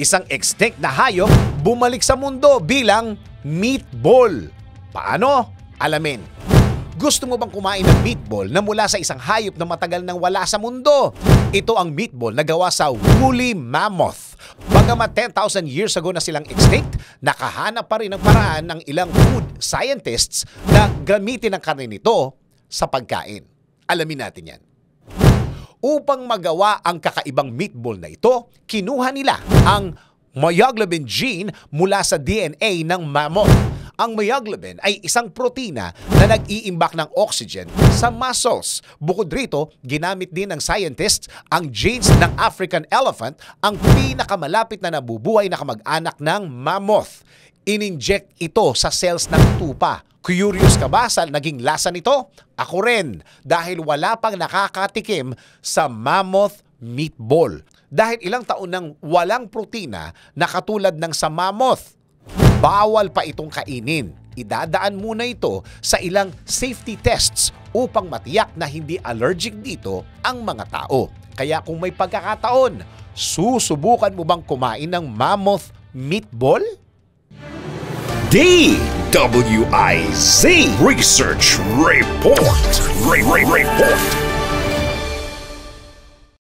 Isang extinct na hayop bumalik sa mundo bilang meatball. Paano? Alamin. Gusto mo bang kumain ng meatball na mula sa isang hayop na matagal nang wala sa mundo? Ito ang meatball na gawa sa woolly mammoth. Bagamat 10,000 years ago na silang extinct, nakahanap pa rin ng paraan ng ilang food scientists na gamitin ang karne nito sa pagkain. Alamin natin yan. Upang magawa ang kakaibang meatball na ito, kinuha nila ang myoglobin gene mula sa DNA ng mammoth. Ang myoglobin ay isang protina na nag-iimbak ng oxygen sa muscles. Bukod rito, ginamit din ng scientists ang genes ng African elephant, ang pinakamalapit na nabubuhay na kamag-anak ng mammoth. In-inject ito sa cells ng tupa. Curious ka ba sa naging lasa nito? Ako rin, dahil wala pang nakakatikim sa mammoth meatball. Dahil ilang taon nang walang protina na katulad ng sa mammoth, bawal pa itong kainin. Idadaan muna ito sa ilang safety tests upang matiyak na hindi allergic dito ang mga tao. Kaya kung may pagkakataon, susubukan mo bang kumain ng mammoth meatball? DWIZ Research Report. Report.